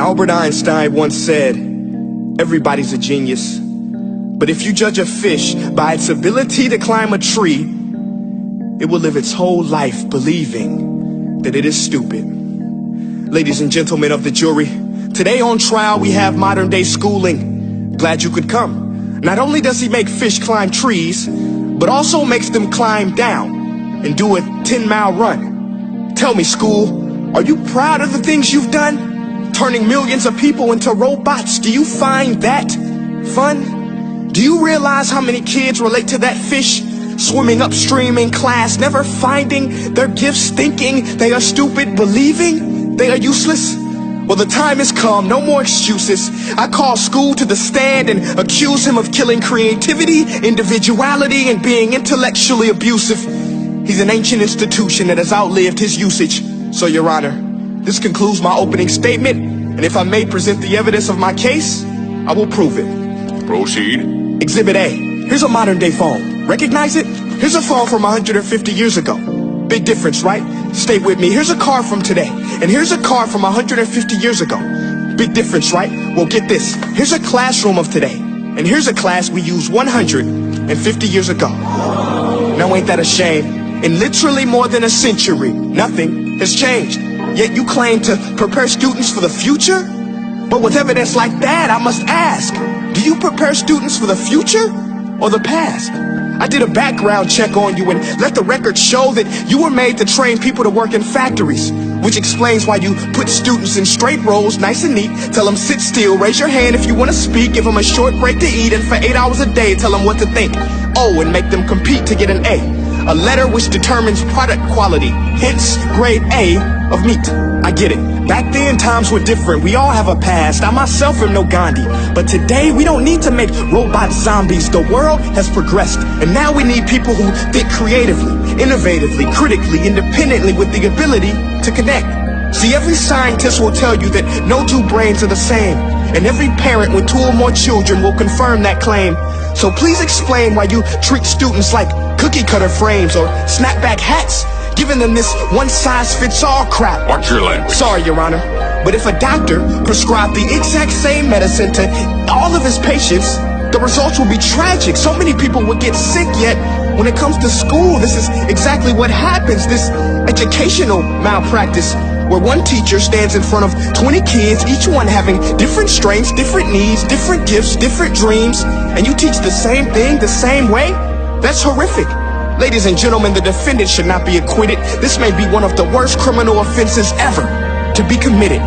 Albert Einstein once said, everybody's a genius. But if you judge a fish by its ability to climb a tree, it will live its whole life believing that it is stupid. Ladies and gentlemen of the jury, today on trial we have modern day schooling. Glad you could come. Not only does he make fish climb trees, but also makes them climb down and do a 10-mile run. Tell me, school, are you proud of the things you've done? Turning millions of people into robots, do you find that fun? Do you realize how many kids relate to that fish swimming upstream in class, never finding their gifts, thinking they are stupid, believing they are useless? Well, the time has come, no more excuses. I call school to the stand and accuse him of killing creativity, individuality, and being intellectually abusive. He's an ancient institution that has outlived his usage. So, Your Honor, this concludes my opening statement, and if I may present the evidence of my case, I will prove it. Proceed. Exhibit A. Here's a modern day phone. Recognize it? Here's a phone from 150 years ago. Big difference, right? Stay with me. Here's a car from today, and here's a car from 150 years ago. Big difference, right? Well, get this. Here's a classroom of today, and here's a class we used 150 years ago. Now, ain't that a shame? In literally more than a century, nothing has changed. Yet you claim to prepare students for the future? But with evidence like that, I must ask, do you prepare students for the future or the past? I did a background check on you and let the record show that you were made to train people to work in factories, which explains why you put students in straight rows, nice and neat, tell them sit still, raise your hand if you want to speak, give them a short break to eat, and for 8 hours a day tell them what to think. Oh, and make them compete to get an A letter which determines product quality, hence grade A of meat. I get it. Back then, times were different. We all have a past. I myself am no Gandhi. But today, we don't need to make robot zombies. The world has progressed. And now we need people who think creatively, innovatively, critically, independently, with the ability to connect. See, every scientist will tell you that no two brains are the same. And every parent with 2 or more children will confirm that claim. So please explain why you treat students like cookie cutter frames or snapback hats, giving them this one-size-fits-all crap. Watch your language. Sorry, Your Honor, but if a doctor prescribed the exact same medicine to all of his patients, the results will be tragic. So many people would get sick, yet when it comes to school, this is exactly what happens. This educational malpractice, where one teacher stands in front of 20 kids, each one having different strengths, different needs, different gifts, different dreams, and you teach the same thing the same way? That's horrific. Ladies and gentlemen, the defendant should not be acquitted. This may be one of the worst criminal offenses ever to be committed.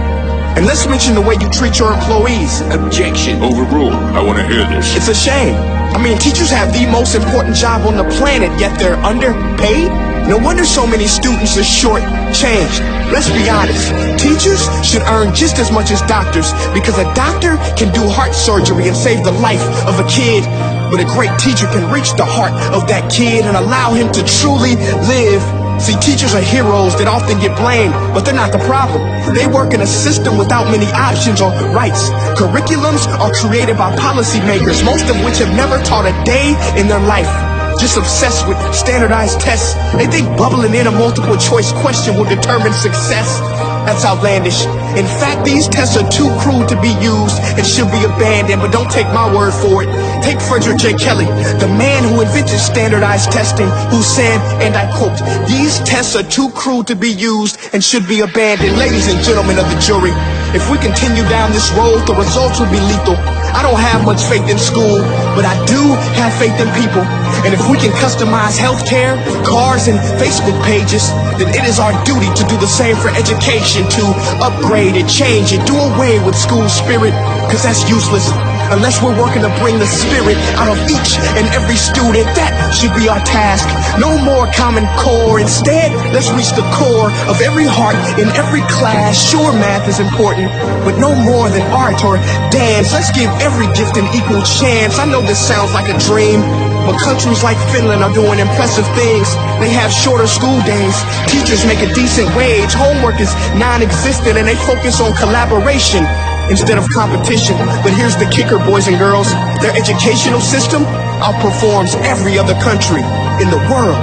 And let's mention the way you treat your employees. Objection. Overruled. I want to hear this. It's a shame. I mean, teachers have the most important job on the planet, yet they're underpaid? No wonder so many students are short-changed. Let's be honest. Teachers should earn just as much as doctors, because a doctor can do heart surgery and save the life of a kid. But a great teacher can reach the heart of that kid and allow him to truly live. See, teachers are heroes that often get blamed, but they're not the problem. They work in a system without many options or rights. Curriculums are created by policymakers, most of which have never taught a day in their life. Just obsessed with standardized tests. They think bubbling in a multiple choice question will determine success. That's outlandish. In fact, these tests are too cruel to be used and should be abandoned, but don't take my word for it. Take Frederick J. Kelly, the man who invented standardized testing, who said, and I quote, "These tests are too cruel to be used and should be abandoned." Ladies and gentlemen of the jury, if we continue down this road, the results will be lethal. I don't have much faith in school, but I do have faith in people. And if we can customize healthcare, cars, and Facebook pages, then it is our duty to do the same for education, to upgrade and change and do away with school spirit, because that's useless. Unless we're working to bring the spirit out of each and every student, that should be our task. No more Common Core. Instead, let's reach the core of every heart in every class. Sure, math is important, but no more than art or dance. Let's give every gift an equal chance. I know this sounds like a dream, but countries like Finland are doing impressive things. They have shorter school days. Teachers make a decent wage. Homework is non-existent, and they focus on collaboration instead of competition. But here's the kicker, boys and girls. Their educational system outperforms every other country in the world.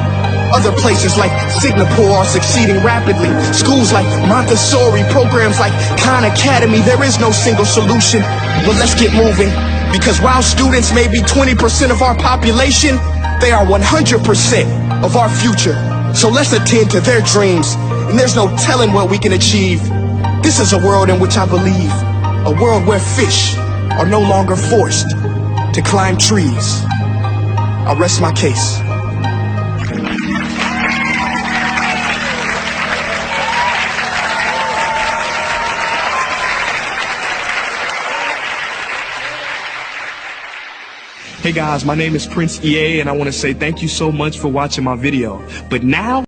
Other places like Singapore are succeeding rapidly. Schools like Montessori, programs like Khan Academy. There is no single solution, but let's get moving. Because while students may be 20% of our population, they are 100% of our future. So let's attend to their dreams, and there's no telling what we can achieve. This is a world in which I believe, a world where fish are no longer forced to climb trees. I rest my case. Hey guys, my name is Prince EA, and I want to say thank you so much for watching my video. But now